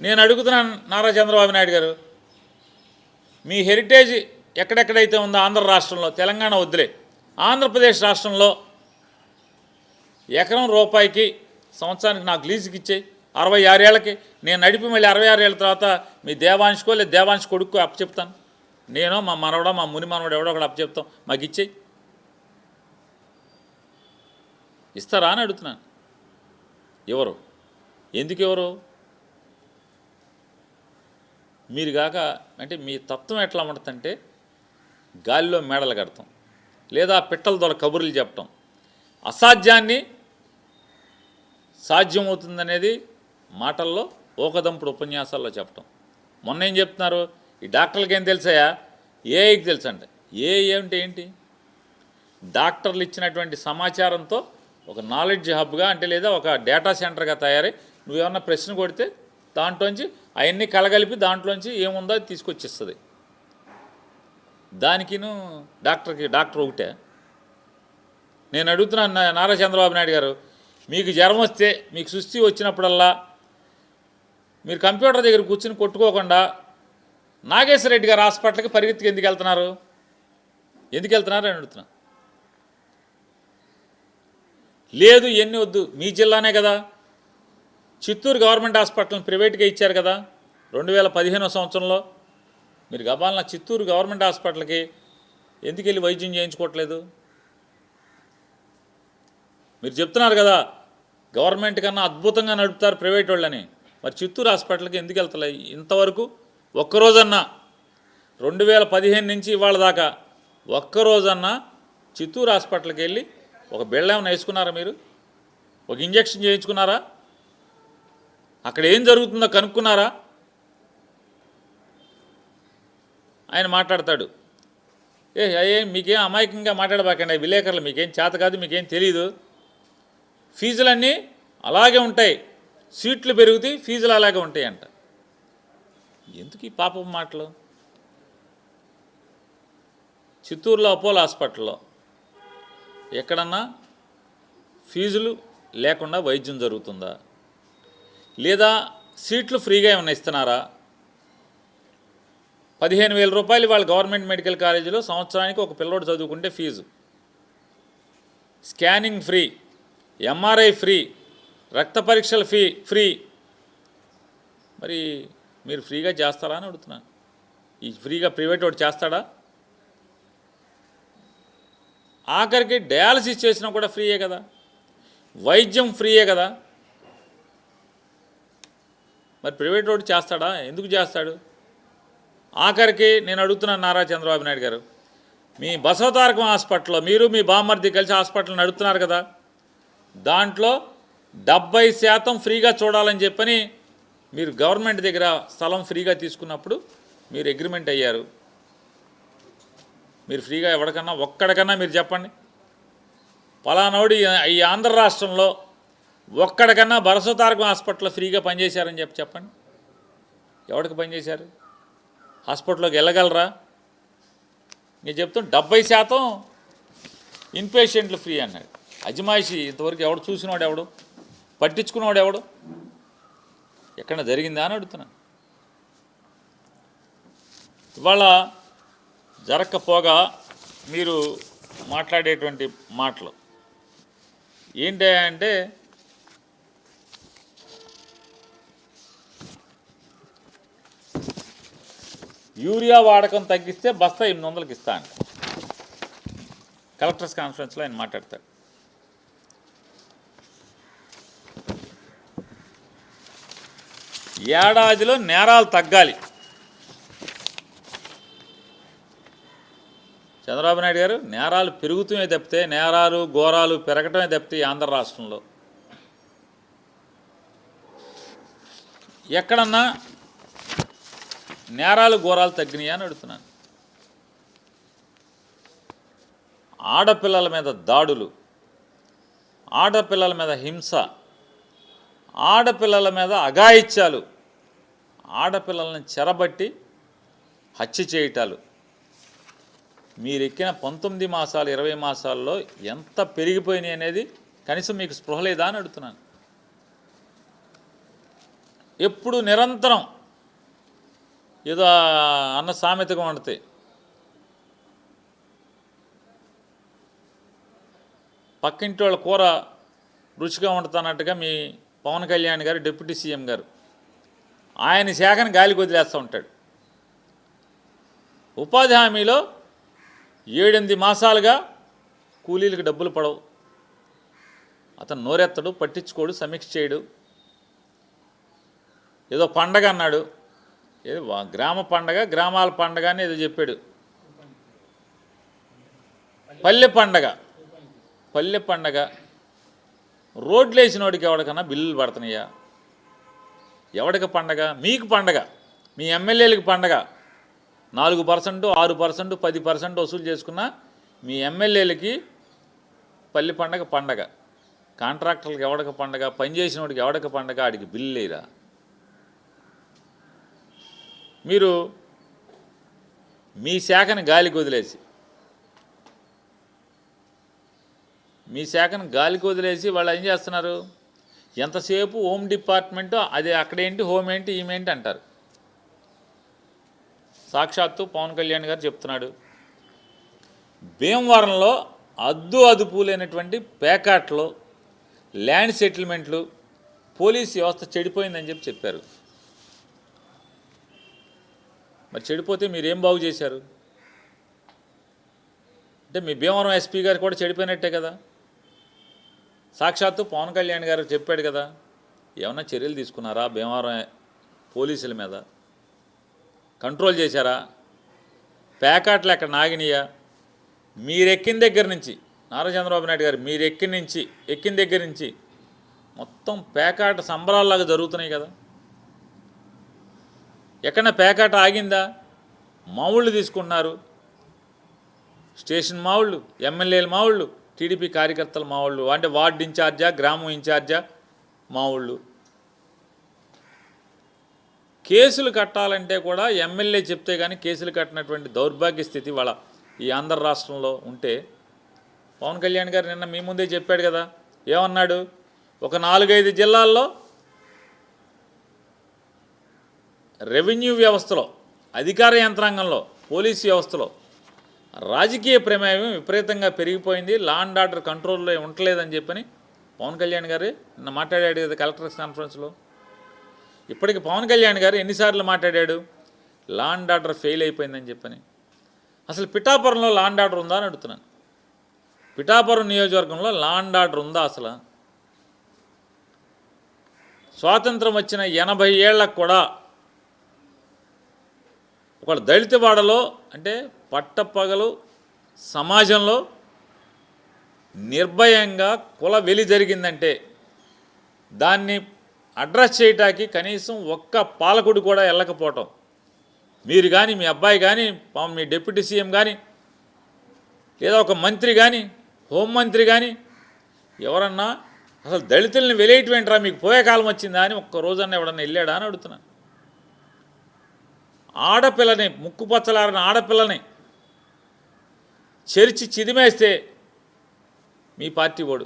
నేను అడుగుతున్నాను నారా చంద్రబాబు నాయుడు గారు, మీ హెరిటేజ్ ఎక్కడెక్కడైతే ఉందో ఆంధ్ర రాష్ట్రంలో, తెలంగాణ వద్దులే, ఆంధ్రప్రదేశ్ రాష్ట్రంలో ఎకరం రూపాయికి సంవత్సరానికి నాకు లీజుకి ఇచ్చేయి. 66 ఏళ్ళకి నేను నడిపి మళ్ళీ 66 ఏళ్ళ తర్వాత మీ దేవాంశకో లేదా దేవాంశ కొడుకు అప్పచెప్తాను. నేను మా మనవడో మా ముని మనవడు ఎవడో ఒకటి అప్పచెప్తాం, మాకు ఇచ్చేయి. ఇస్తారా అని అడుగుతున్నాను. ఎవరు, ఎందుకు ఎవరు? మీరు కాక అంటే మీ తత్వం ఎట్లా ఉంటుందంటే గాలిలో మేడలు కడతాం, లేదా పిట్టల ద్వారా కబుర్లు చెప్పటం, అసాధ్యాన్ని సాధ్యమవుతుందనేది మాటల్లో ఓకదంపుడు ఉపన్యాసాల్లో చెప్పటం. మొన్న ఏం చెప్తున్నారు, ఈ డాక్టర్లకి ఏం తెలుసాయా, ఏఐకి తెలుసు అంటే. ఏఐ ఏంటి? డాక్టర్లు ఇచ్చినటువంటి సమాచారంతో ఒక నాలెడ్జ్ హబ్గా అంటే లేదా ఒక డేటా సెంటర్గా తయారై నువ్వేమన్నా ప్రశ్న కొడితే దాంట్లోంచి అవన్నీ కలగలిపి దాంట్లోంచి ఏముందో అది తీసుకొచ్చిస్తుంది. దానికిను డాక్టర్ ఒకటే. నేను అడుగుతున్నాను నారా చంద్రబాబు నాయుడు గారు, మీకు జ్వరం వస్తే, మీకు సుస్థి వచ్చినప్పుడల్లా మీరు కంప్యూటర్ దగ్గర కూర్చుని కొట్టుకోకుండా నాగేశ్వర రెడ్డి గారు హాస్పిటల్కి పరిగెత్తుకు ఎందుకు వెళ్తున్నారు అని అడుగుతున్నా. లేదు ఇవన్నీ వద్దు, మీ జిల్లానే కదా, చిత్తూరు గవర్నమెంట్ హాస్పిటల్ని ప్రైవేట్గా ఇచ్చారు కదా 2015 సంవత్సరంలో. మీరు గబాలన చిత్తూరు గవర్నమెంట్ హాస్పిటల్కి ఎందుకు వెళ్ళి వైద్యం చేయించుకోవట్లేదు? మీరు చెప్తున్నారు కదా గవర్నమెంట్ కన్నా అద్భుతంగా నడుపుతారు ప్రైవేట్ వాళ్ళని, మరి చిత్తూరు హాస్పిటల్కి ఎందుకు వెళ్తలే? ఇంతవరకు ఒక్కరోజన్నా 2015 నుంచి ఇవాళ దాకా ఒక్కరోజన్నా చిత్తూరు హాస్పిటల్కి వెళ్ళి ఒక బిళ్ళ ఏమైనా వేసుకున్నారా? మీరు ఒక ఇంజక్షన్ చేయించుకున్నారా? అక్కడ ఏం జరుగుతుందో కనుక్కున్నారా? ఆయన మాట్లాడతాడు, మీకేం అమాయకంగా మాట్లాడబాకండి, విలేకరులు మీకేం చేత కాదు, మీకేం తెలీదు, ఫీజులన్నీ అలాగే ఉంటాయి, సీట్లు పెరుగుతాయి, ఫీజులు అలాగే ఉంటాయి అంట. ఎందుకు ఈ పాపం మాటలు? చిత్తూరులో అపోలో హాస్పిటల్లో ఎక్కడన్నా ఫీజులు లేకుండా వైద్యం జరుగుతుందా? లేదా సీట్లు ఫ్రీగా ఏమైనా ఇస్తున్నారా? 15,000 రూపాయలు వాళ్ళ గవర్నమెంట్ మెడికల్ కాలేజీలో సంవత్సరానికి ఒక పిల్లోడు చదువుకుంటే fees, scanning free, MRI free, రక్త పరీక్షల ఫ్రీ. మరి మీరు ఫ్రీగా చేస్తారా అని అడుగుతున్నాను. ఈ ఫ్రీగా ప్రైవేట్ వాడు చేస్తాడా? ఆఖరికి డయాలసిస్ చేసినా కూడా ఫ్రీయే కదా, వైద్యం ఫ్రీయే కదా. మరి ప్రైవేట్ వాడు చేస్తాడా? ఎందుకు చేస్తాడు? ఆఖరికి నేను అడుగుతున్నాను నారా చంద్రబాబు నాయుడు గారు, మీ బసవతారకం హాస్పిటల్లో మీరు మీ బామ్మర్ది కలిసి హాస్పిటల్ నడుపుతున్నారు కదా, దాంట్లో 70% ఫ్రీగా చూడాలని చెప్పని మీరు గవర్నమెంట్ దగ్గర స్థలం ఫ్రీగా తీసుకున్నప్పుడు మీరు అగ్రిమెంట్ అయ్యారు. మీరు ఫ్రీగా ఎవరికన్నా ఒక్కడికన్నా మీరు చెప్పండి, పలానోడు ఈ ఆంధ్ర రాష్ట్రంలో ఒక్కడికన్నా బసవతారకం హాస్పిటల్లో ఫ్రీగా పనిచేశారని చెప్పండి. ఎవరికి పనిచేశారు? హాస్పిటల్లోకి వెళ్ళగలరా? నేను చెప్తాను 70% ఇన్పేషెంట్లు ఫ్రీ అన్నాడు. అజమాయిషి ఇంతవరకు ఎవడు చూసినవాడు, ఎవడు పట్టించుకున్నవాడు, ఎవడు? ఎక్కడ జరిగిందా అని అడుగుతున్నాను. ఇవాళ జరగకపోగా మీరు మాట్లాడేటువంటి మాటలు ఏంటంటే యూరియా వాడకం తగ్గిస్తే బస్తా 800కి ఇస్తా అంట. కలెక్టర్స్ కాన్ఫరెన్స్లో ఆయన మాట్లాడతాడు. ఏడాదిలో నేరాలు తగ్గాలి. చంద్రబాబు నాయుడు గారు, నేరాలు పెరుగుతూనే తప్పితే, నేరాలు ఘోరాలు పెరగటమే తప్పితే ఆంధ్ర రాష్ట్రంలో ఎక్కడన్నా నేరాలు ఘోరాలు తగ్గినాయా అని అడుగుతున్నాను. ఆడపిల్లల మీద దాడులు, ఆడపిల్లల మీద హింస, ఆడపిల్లల మీద అఘాయిత్యాలు, ఆడపిల్లలను చెరబట్టి హత్య చేయటాలు మీరు ఎక్కిన 19 మాసాలు 20 మాసాల్లో ఎంత పెరిగిపోయినాయి అనేది కనీసం మీకు స్పృహ లేదా అని అడుగుతున్నాను. ఎప్పుడు నిరంతరం ఏదో అన్న సామెతగా వండితే పక్కింటి వాళ్ళ కూర రుచిగా వండుతున్నట్టుగా మీ పవన్ కళ్యాణ్ గారు డిప్యూటీ సీఎం గారు ఆయన శాఖను గాలికి వదిలేస్తూ ఉంటాడు. ఉపాధి హామీలో 7-8 మాసాలుగా కూలీలకు డబ్బులు పడవు. అతను నోరెత్తడు, పట్టించుకోడు, సమీక్ష చేయడు. ఏదో పండగ అన్నాడు, ఏదో గ్రామ పండగ, గ్రామాల పండగ అని ఏదో చెప్పాడు. పల్లె పండగ రోడ్లు వేసినోడికి ఎవడికన్నా బిల్లులు పడుతున్నాయా? ఎవడికి పండగ? మీకు పండగ, మీ ఎమ్మెల్యేలకు పండగ. 4%, 6%, 10% వసూలు చేసుకున్న మీ ఎమ్మెల్యేలకి పల్లె పండగ. కాంట్రాక్టర్లకు ఎవడికి పండగ? పనిచేసిన వాడికి ఎవడికి పండగ? ఆడికి బిల్లు లేరా? మీరు మీ శాఖను గాలికి వదిలేసి వాళ్ళు ఏం చేస్తున్నారు? ఎంతసేపు హోమ్ డిపార్ట్మెంటు అది అక్కడేంటి, హోమ్ ఏంటి, ఈమెంటి అంటారు. సాక్షాత్తు పవన్ కళ్యాణ్ గారు చెప్తున్నాడు, భీమవరంలో అదుపు లేనటువంటి పేకాట్లు, ల్యాండ్ సెటిల్మెంట్లు, పోలీస్ వ్యవస్థ చెడిపోయిందని చెప్పారు. మరి చెడిపోతే మీరేం బాగు చేశారు? అంటే మీ భీమవరం ఎస్పీ గారు కూడా చెడిపోయినట్టే కదా. సాక్షాత్తు పవన్ కళ్యాణ్ గారు చెప్పాడు కదా. ఏమన్నా చర్యలు తీసుకున్నారా? భీమవరం పోలీసుల మీద కంట్రోల్ చేశారా? ప్యాకాట్లు ఎక్కడ నాగినాయా? మీరెక్కిన దగ్గర నుంచి, నారా చంద్రబాబు నాయుడు గారు మీరు ఎక్కిన దగ్గర నుంచి మొత్తం పేకాట సంబరాల్లాగా జరుగుతున్నాయి కదా. ఎక్కడన్నా పేకాట ఆగిందా? మావుళ్ళు తీసుకుంటున్నారు, స్టేషన్ మావుళ్ళు, ఎమ్మెల్యేల మావుళ్ళు, టీడీపీ కార్యకర్తల మావుళ్ళు, అంటే వార్డు ఇన్ఛార్జా, గ్రామం ఇన్ఛార్జా మావుళ్ళు. కేసులు కట్టాలంటే కూడా ఎమ్మెల్యే చెప్తే కానీ కేసులు కట్టినటువంటి దౌర్భాగ్య స్థితి వాళ్ళ ఈ ఆంధ్ర రాష్ట్రంలో ఉంటే, పవన్ కళ్యాణ్ గారు నిన్న మీ ముందే చెప్పాడు కదా. ఏమన్నాడు? ఒక 4-5 జిల్లాల్లో రెవెన్యూ వ్యవస్థలో, అధికార యంత్రాంగంలో, పోలీసు వ్యవస్థలో రాజకీయ ప్రమేయం విపరీతంగా పెరిగిపోయింది, లా అండ్ ఆర్డర్ కంట్రోల్లో ఉండలేదని చెప్పని పవన్ కళ్యాణ్ గారు నిన్న మాట్లాడాడు కదా కలెక్టర్స్ కాన్ఫరెన్స్లో. ఇప్పటికి పవన్ కళ్యాణ్ గారు ఎన్నిసార్లు మాట్లాడాడు? లా అండ్ ఆర్డర్ ఫెయిల్ అయిపోయిందని చెప్పని. అసలు పిఠాపురంలో లా అండ్ ఆర్డర్ ఉందా అని అడుగుతున్నాను. పిఠాపురం నియోజకవర్గంలో లా అండ్ ఆర్డర్ ఉందా అసలు? స్వాతంత్రం వచ్చిన 80 ఏళ్లకు కూడా ఒక దళితవాడలో, అంటే పట్టపగలు సమాజంలో నిర్భయంగా కుల వెలి జరిగిందంటే దాన్ని అడ్రస్ చేయటానికి కనీసం ఒక్క పాలకుడు కూడా వెళ్ళకపోవటం, మీరు కానీ, మీ అబ్బాయి కానీ, మీ డిప్యూటీ సీఎం కానీ, లేదా ఒక మంత్రి కానీ, హోంమంత్రి కానీ ఎవరన్నా అసలు దళితుల్ని వెలేయటమేంట్రా, మీకు పోయే కాలం వచ్చిందా అని ఒక్క రోజన్నా ఎవడన్నా వెళ్ళాడా అని అడుగుతున్నాను. ఆడపిల్లని, ముక్కుపచ్చలారిన ఆడపిల్లని చెరిచి చిదిమేస్తే మీ పార్టీ వాడు